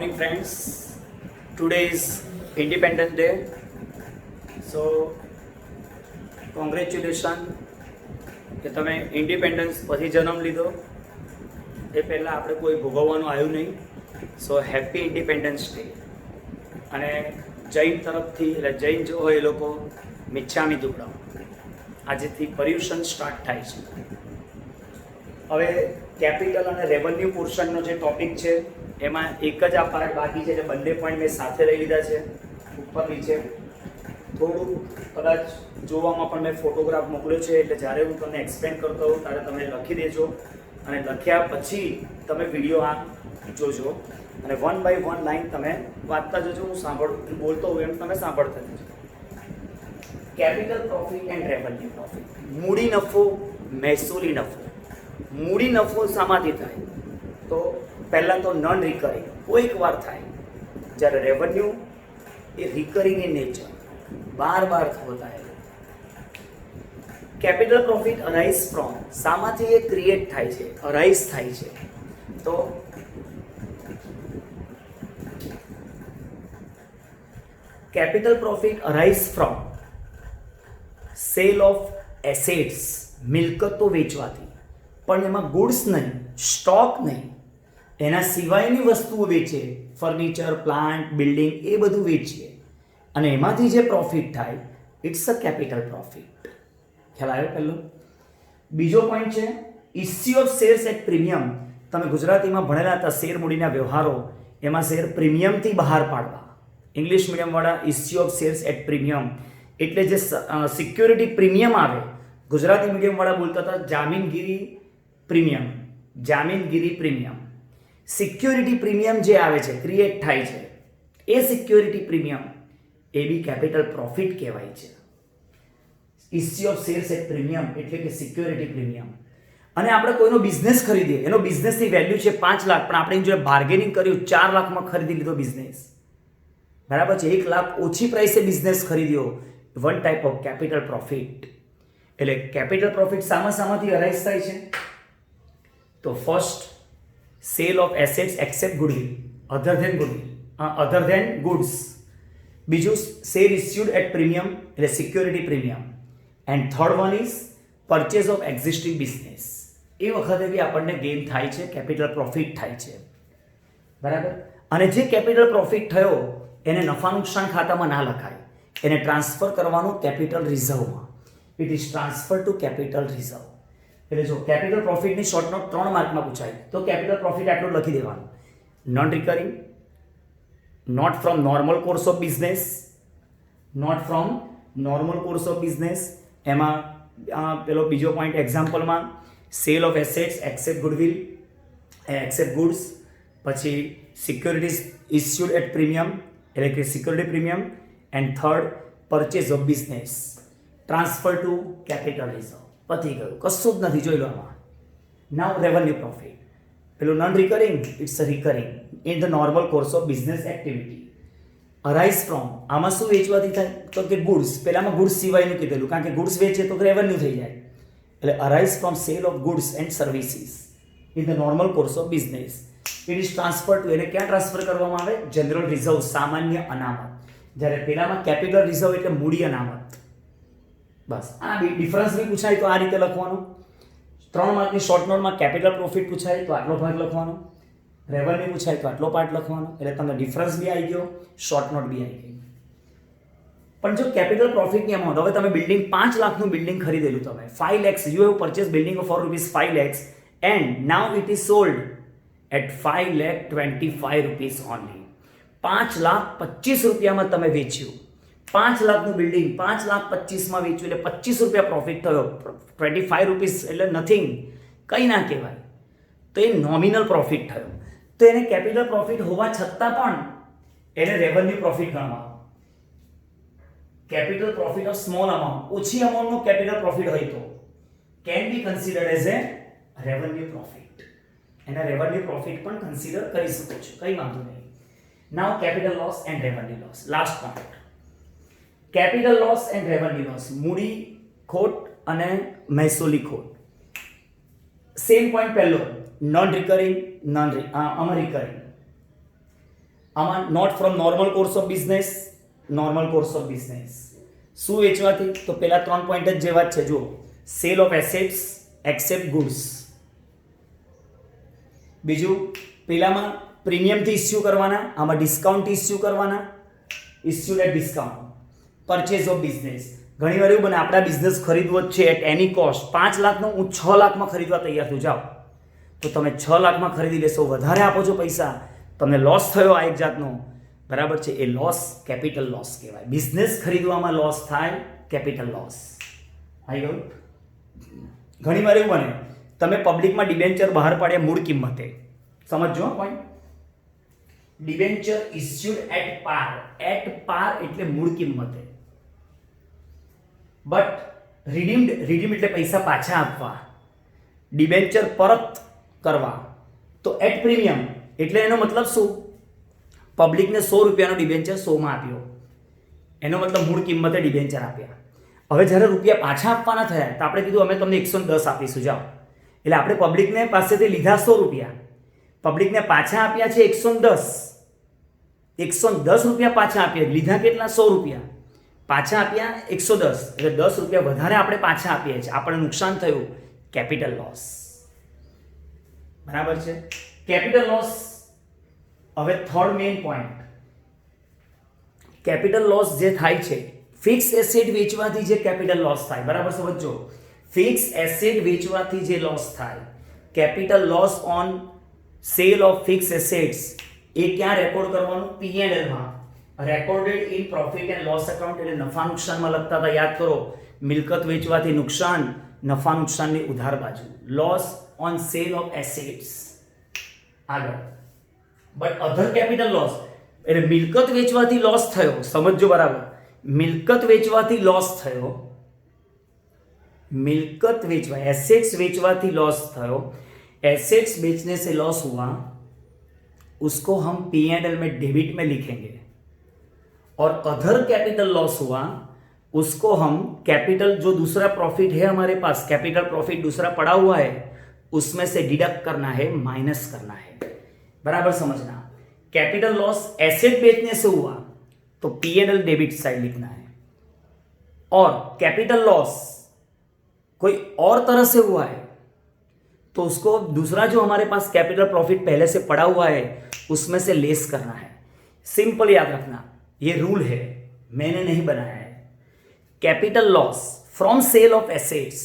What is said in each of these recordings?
morning, friends. Today is Independence Day. So, congratulations કે તમે independence પછી જન્મ લીધો એ પહેલાં આપણે કોઈ ભોગવવાનું આવ્યું નહીં. So happy independence day. અને જૈન તરફથી એટલે જૈન જો હોય એ લોકો મિચ્છામી દુક્કડમ આજથી પર્યુષણ સ્ટાર્ટ થાય છે. હવે કેપિટલ અને રેવન્યુ પોર્શનનો જે ટોપિક છે એમાં એક જ આ પાર્ટ બાકી છે, એટલે બંને પોઈન્ટ મેં સાથે લઈ લીધા છે ઉપર નીચે. થોડું કદાચ જોવામાં પણ મેં ફોટોગ્રાફ મોકલ્યો છે, એટલે જ્યારે હું તમને એક્સપ્લેન કરતો હોઉં ત્યારે તમે લખી દેજો અને લખ્યા પછી તમે વિડીયો આ જોજો અને વન બાય વન લાઈન તમે વાંચતા જજો. હું બોલતો હોઉં એમ તમે સાંભળતા જજો. Capital profit and revenue profit. મૂડી નફો, મહેસૂલી નફો. મૂડી નફો શામાંથી થાય? તો પહેલાં તો નોન રિકરિંગ, કોઈક વાર થાય. જ્યારે રેવન્યુ એ રિકરિંગ ઇન નેચર, બાર હોતા है. કેપિટલ પ્રોફિટ અરાઇઝ ફ્રોમ, શામાંથી એ ક્રિએટ થાય છે, અરાઇઝ થાય છે. તો capital profit arise from sale of assets, મિલકતો વેચવાથી. પણ એમાં ગુડ્સ નહીં, સ્ટોક નહીં, એના સિવાયની વસ્તુઓ વેચે, ફર્નિચર, પ્લાન્ટ, બિલ્ડિંગ એ બધું વેચીએ અને એમાંથી જે પ્રોફિટ થાય ઇટ્સ અ કેપિટલ પ્રોફિટ. ખ્યાલ આવ્યો પહેલો? બીજો પોઈન્ટ છે issue of shares at premium. તમે ગુજરાતીમાં ભણેલા હતા શેર મૂડીના વ્યવહારો, એમાં શેર પ્રીમિયમથી બહાર પાડવા. ઇંગ્લિશ મીડિયમવાળા issue of shares at premium એટલે જે સિક્યોરિટી પ્રીમિયમ આવે, ગુજરાતી મીડિયમવાળા બોલતા હતા જામીનગીરી પ્રીમિયમ. જામીનગીરી પ્રીમિયમ, સિક્યોરિટી પ્રીમિયમ જે આવે છે, ક્રિએટ થાય છે, એ સિક્યોરિટી પ્રીમિયમ એ બી કેપિટલ પ્રોફિટ કહેવાય છે. Issue of shares at premium એટલે કે સિક્યોરિટી પ્રીમિયમ. અને આપણે કોઈનો બિઝનેસ ખરીદીએ, એનો બિઝનેસની વેલ્યુ છે 5 લાખ, પણ આપણે જો બાર્ગેનિંગ કર્યું 4 લાખમાં ખરીદી લીધો બિઝનેસ, બરાબર છે, 1 લાખ ઓછી પ્રાઇસે બિઝનેસ ખરીદ્યો, one type of capital profit. એટલે કેપિટલ પ્રોફિટ શામાંથી અરાઇઝ થાય છે? તો first sale of assets except goodwill, other than goods. બીજું શેર ઇસ્યુડ એટ પ્રીમિયમ એટલે security premium. And third one is purchase of existing business. એ વખતે બી આપણને ગેઇન થાય છે, કેપિટલ પ્રોફિટ થાય છે, બરાબર. અને જે કેપિટલ પ્રોફિટ થયો એને નફા નુકસાન ખાતામાં ના લખાય, એને ટ્રાન્સફર કરવાનું કેપિટલ રિઝર્વમાં. It is transfer to capital reserve. એટલે જો કેપિટલ પ્રોફિટની શોર્ટ નોટ 3 માર્કમાં પૂછાય તો કેપિટલ પ્રોફિટ આટલું લખી દેવાનું. Non recurring, not from normal course of business, not from normal course of business. એમાં પેલો બીજો પોઈન્ટ એક્ઝામ્પલમાં sale of assets except goodwill, except goods. પછી સિક્યોરિટીઝ ઇસ્યુડ એટ પ્રીમિયમ એટલે કે security premium. And third purchase of business, transfer to capital reserve. પતી ગયું, કશું જ નથી. જોઈ લો આમાં. Now revenue profit. પેલું non recurring, it's a recurring in the normal course of business activity. Arise from, આમાં શું વેચવાથી થાય? તો કે ગુડ્સ. પહેલામાં ગુડ્સ સિવાયનું કીધેલું, કારણ કે ગુડ્સ વેચે તો રેવન્યુ થઈ જાય. એટલે arise from sale of goods and services in the normal course of business. It is transfer two, એને ક્યાં ટ્રાન્સફર કરવામાં આવે? જનરલ રિઝર્વ, સામાન્ય અનામત. જ્યારે પહેલામાં કેપિટલ રિઝર્વ એટલે મૂડી અનામત. બસ આ ડિફરન્સ બી પૂછાય તો આ રીતે લખવાનું. 3 માર્કની શોર્ટ નોટમાં કેપિટલ પ્રોફિટ પૂછાય તો આટલો ભાગ લખવાનો, રેવન્યુ પૂછાય તો આટલો પાર્ટ લખવાનો. એટલે તમને ડિફરન્સ બી આવી ગયો, શોર્ટ નોટ બી આવી ગઈ. પણ જો કેપિટલ પ્રોફિટની અમાઉન્ટ, હવે તમે બિલ્ડિંગ 5 લાખનું બિલ્ડિંગ ખરીદેલું, તમે 5 lakhs, you have purchase building for ₹5 lakhs and now it is sold at ₹5,25,000 only. 5,25,000 તમે વેચ્યું. 5 લાખનું બિલ્ડિંગ 5,25,000 વેચ્યું એટલે ₹25 પ્રોફિટ થયો. ₹25 એટલે નથિંગ, કંઈ ના કહેવાય. તો એ નોમિનલ પ્રોફિટ થયો. તો એને કેપિટલ પ્રોફિટ હોવા છતાં પણ એને રેવન્યુ પ્રોફિટ ગણવામાં. Capital profit of small amount, ઓછી અમાઉન્ટનો કેપિટલ પ્રોફિટ હોય તો can be considered as a revenue profit. એના રેવન્યુ પ્રોફિટ પણ કન્સિડર કરી શકો છો, કંઈ વાંધો નહીં. Now capital loss and revenue loss, last point. Capital loss and revenue loss, મૂડી ખોટ અને મહેસૂલી ખોટ. સેમ પોઈન્ટ પહેલો, નોન રિકરિંગ, અનરિકરિંગ. આમાં not from normal course of business, normal course of business શું વેચવાથી? તો પેલા 3 પોઈન્ટ જ જેવા જ છે. જુઓ, sale of assets except goods. બીજું પેલામાં પ્રીમિયમથી ઇસ્યુ કરવાના, આમાં ડિસ્કાઉન્ટથી ઇસ્યુ કરવાના, issued at discount. Purchase of business, ઘણી વાર એવું બને આપણા બિઝનેસ ખરીદવો જ છે એટ એની કોસ્ટ. 5 લાખનો હું 6 લાખમાં ખરીદવા તૈયાર છું, જાઓ. તો તમે 6 લાખમાં ખરીદી લેશો, વધારે આપો છો પૈસા, તમને લોસ થયો આ એક જાતનો, બરાબર છે. એ લોસ કેપિટલ લોસ કહેવાય. બિઝનેસ ખરીદવામાં લોસ થાય, કેપિટલ લોસ. આવી ગયું? ઘણી વાર એવું બને તમે પબ્લિકમાં ડિબેન્ચર બહાર પાડ્યા મૂળ કિંમતે, સમજો પોઈન્ટ. ડિબેન્ચર ઇસ્યુડ એટ પાર. એટ પાર એટલે મૂળ કિંમતે, બટ રિડીમ્ડ એટલે પૈસા પાછા આપવા, ડિબેન્ચર પરત કરવા, તો એટ પ્રીમિયમ એટલે એનો મતલબ શું? પબ્લિકને 100 રૂપિયાનો ડિબેન્ચર 100માં આપ્યો, એનો મતલબ મૂળ કિંમતે ડિબેન્ચર આપ્યા. હવે જ્યારે રૂપિયા પાછા આપવાના થયા તો આપણે કીધું અમે તમને 110 આપીશું, જાઓ. એટલે આપણે પબ્લિકને પાસેથી લીધા 100 રૂપિયા, પબ્લિકને પાછા આપ્યા છે 110. 110 રૂપિયા પાછા આપ્યા, લીધા કેટલા? 100 રૂપિયા. પાછા આપ્યા 110, એટલે 10 રૂપિયા વધારે આપણે પાછા આપીએ છીએ, આપણે નુકસાન થયું, કેપિટલ લોસ. બરાબર છે, કેપિટલ લોસ. હવે third main point, capital loss જે થાય છે, ફિક્સ એસેટ વેચવાથી જે કેપિટલ લોસ થાય, બરાબર સમજો. ફિક્સ એસેટ વેચવાથી જે લોસ થાય, capital loss on sale of fixed assets, એ ક્યાં રેકોર્ડ કરવાનું? P&L માં. Recorded in profit and loss account. એટલે નફા નુકસાનમાં લખતા હતા, યાદ કરો. મિલકત વેચવાથી નુકસાન, નફા નુકસાનની ઉધાર બાજુ. Loss on sale of assets. આગળ, બટ અધર કેપિટલ લોસ એટલે મિલકત વેચવાથી લોસ થયો, સમજો બરાબર. મિલકત વેચવાથી લોસ થયો, मिलकत बेचवा, एसेट्स बेचवाથી लॉस थयो, एसेट्स बेचने से लॉस हुआ, उसको हम P&L में डेबिट में लिखेंगे. और अदर कैपिटल लॉस हुआ, उसको हम कैपिटल जो दूसरा प्रॉफिट है हमारे पास, कैपिटल प्रॉफिट दूसरा पड़ा हुआ है, उसमें से डिडक्ट करना है, माइनस करना है. बराबर समझना. कैपिटल लॉस एसेट बेचने से हुआ तो P&L डेबिट साइड लिखना है. और कैपिटल लॉस कोई और तरह से हुआ है तो उसको दूसरा जो हमारे पास कैपिटल प्रॉफिट पहले से पड़ा हुआ है उसमें से लेस करना है. सिंपल याद रखना, ये रूल है, मैंने नहीं बनाया है. Capital loss from sale of assets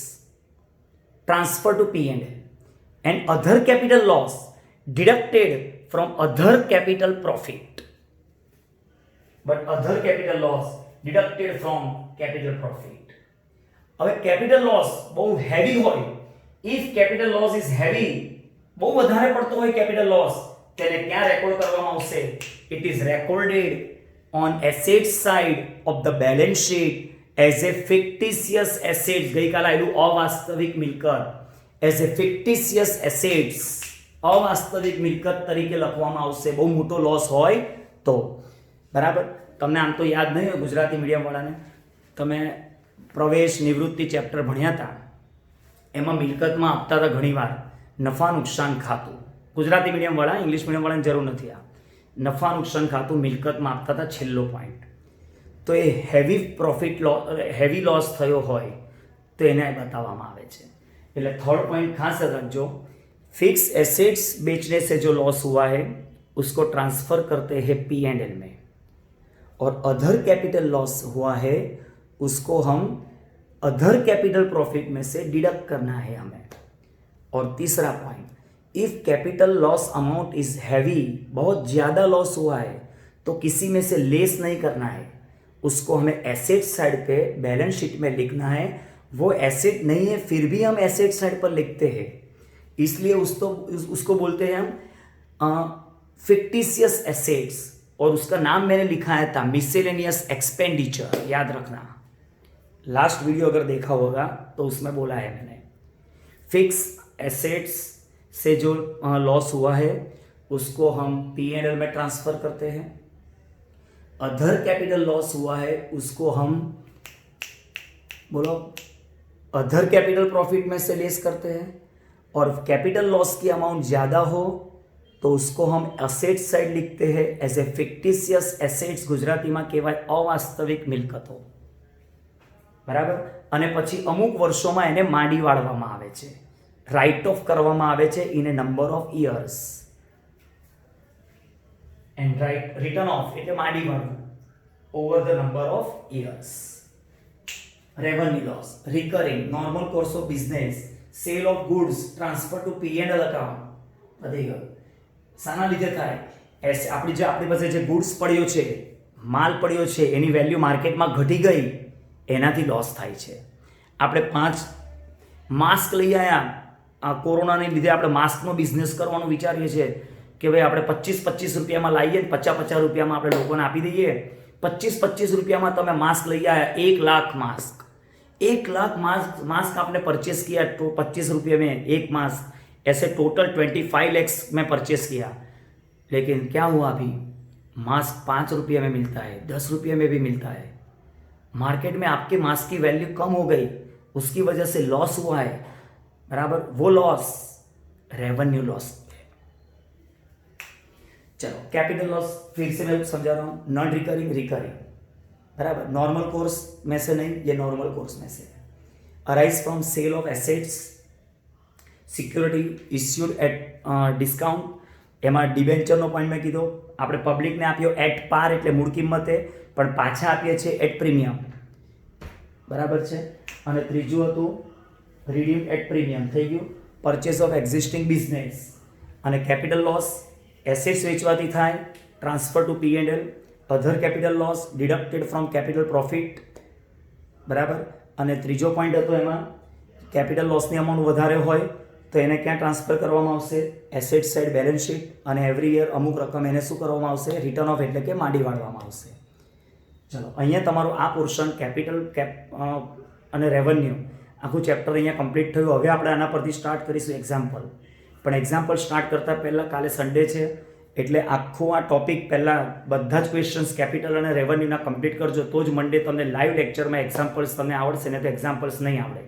transfer to P&L and other capital loss deducted from other capital profit, but other capital loss deducted from capital profit. હવે કેપિટલ લોસ બહુ હેવી હોય, if capital loss is heavy, બહુ વધારે પડતો હોય capital loss, તેને ક્યાં record કરવામાં આવશે? It is recorded on asset side of the balance sheet as a fictitious assets. ગઈકાલે આવેલું અવાસ્તવિક મિલકત, એઝ એ ફિક્ટિશિયસ એસેટ્સ, અવાસ્તવિક મિલકત તરીકે લખવામાં આવશે, બહુ મોટો લોસ હોય તો. બરાબર. તમને આમ તો યાદ નહીં હોય ગુજરાતી મીડિયમ વાળાને, તમે પ્રવેશ નિવૃત્તિ ચેપ્ટર ભણ્યા હતા, એમાં મિલકતમાં આપતા હતા ઘણીવાર નફા નુકસાન ખાતું. ગુજરાતી મીડિયમવાળા, ઇંગ્લિશ મીડિયમવાળાને જરૂર નથી. આ નફા નુકસાન ખાતું મિલકતમાં આપતા હતા, છેલ્લો પોઈન્ટ. તો એ હેવી પ્રોફિટ હેવી લોસ થયો હોય તો એને બતાવવામાં આવે છે. એટલે થર્ડ પોઈન્ટ ખાસ રખજો, फिक्स एसेट्स बेचने से जो लॉस हुआ है उसको ट्रांसफर करते हैं P&L में, और अदर कैपिटल लॉस हुआ है उसको हम अदर कैपिटल प्रॉफिट में से डिडक्ट करना है हमें. और तीसरा point, if capital loss amount is heavy, बहुत ज़्यादा लॉस हुआ है तो किसी में से लेस नहीं करना है, उसको हमें एसेट साइड पे बैलेंस शीट में लिखना है. वो एसेट नहीं है फिर भी हम एसेट साइड पर लिखते हैं, इसलिए उसको बोलते हैं हम फिक्टिशियस एसेट्स. और उसका नाम मैंने लिखाया था मिसलेनियस एक्सपेंडिचर, याद रखना. लास्ट वीडियो अगर देखा होगा तो उसमें बोला है मैंने. फिक्स एसेट्स से जो लॉस हुआ है उसको हम P&L में ट्रांसफर करते हैं. अदर कैपिटल लॉस हुआ है उसको हम बोलो अदर कैपिटल प्रॉफिट में से लेस करते हैं. और कैपिटल लॉस की अमाउंट ज़्यादा हो तो उसको हम एसेट साइड लिखते हैं एज ए फिक्टिशियस एसेट्स, ગુજરાતીમાં કહેવાય અવાસ્તવિક મિલકતો, બરાબર. અને પછી અમુક વર્ષોમાં એને માંડી વાળવામાં આવે છે, રાઇટ ઓફ કરવામાં આવે છે in a number of years. And written off એટલે માંડી વાળવું over the number of years. Revenue loss, recurring, normal course of business, sale of goods, transfer to P&L account. વધી ગયું. શાના લીધે થાય? આપણી પાસે જે ગુડ્સ પડ્યો છે, માલ પડ્યો છે, એની વેલ્યુ માર્કેટમાં ઘટી ગઈ, એનાથી લોસ થાય છે. આપણે 5 માસ્ક લઈ આવ્યા, આ કોરોનાને લીધે આપણે માસ્કનો બિઝનેસ કરવાનું વિચારીએ છીએ કે ભાઈ આપણે 25 રૂપિયામાં લાવીએ, 50 રૂપિયામાં આપણે લોકોને આપી દઈએ. 25 રૂપિયામાં તમે માસ્ક લઈ આવ્યા, 1 લાખ मास्क, 1 लाख मास्क आपने परचेस किया तो 25 रुपये में एक मास्क, ऐसे टोटल 25 लैक्स में परचेस किया. लेकिन क्या हुआ, अभी मास्क 5 रुपये में मिलता है, 10 रुपये में भी मिलता है. मार्केट में आपके मास्क की वैल्यू कम हो गई, उसकी वजह से लॉस हुआ है, बराबर. वो लॉस रेवेन्यू लॉस. चलो कैपिटल लॉस फिर से मैं समझा रहा हूँ. नॉन रिकरिंग, रिकरिंग, बराबर. नॉर्मल कोर्स में से नहीं, ये नॉर्मल कोर्स में से. Arise from sale of assets, security issued at discount. એમાં ડિબેન્ચરનો પોઈન્ટ મેં કીધો, આપણે પબ્લિકને આપ્યો એટ પાર એટલે મૂળ કિંમતે, પણ પાછા આપીએ છીએ એટ પ્રીમિયમ, બરાબર છે. અને ત્રીજું હતું રિડીમ એટ પ્રીમિયમ, થઈ ગયું. Purchase of existing business. અને કેપિટલ લોસ એસેટ્સ વેચવાથી થાય, transfer to P&L. Other capital loss deducted from capital profit, બરાબર. અને ત્રીજો પોઈન્ટ હતો એમાં કેપિટલ લોસની અમાઉન્ટ વધારે હોય તો એને ક્યાં ટ્રાન્સફર કરવામાં આવશે? Asset side balance sheet. અને એવરી યર અમુક રકમ એને શું કરવામાં આવશે? રિટર્ન ઓફ એટલે કે માંડી વાળવામાં આવશે. ચલો અહીંયા તમારું આ પોર્શન કેપિટલ અને રેવન્યુ આખું ચેપ્ટર અહીંયા કમ્પ્લીટ થયું. હવે આપણે આના પરથી સ્ટાર્ટ કરીશું એક્ઝામ્પલ. પણ એક્ઝામ્પલ સ્ટાર્ટ કરતાં પહેલાં કાલે સન્ડે છે એટલે આખું આ ટોપિક પહેલાં બધા જ ક્વેશ્ચન્સ કેપિટલ અને રેવન્યુના કમ્પ્લીટ કરજો, તો જ મંડે તમને લાઈવ લેક્ચરમાં એક્ઝામ્પલ્સ તમને આવડશે, ને તો એક્ઝામ્પલ્સ નહીં આવડે.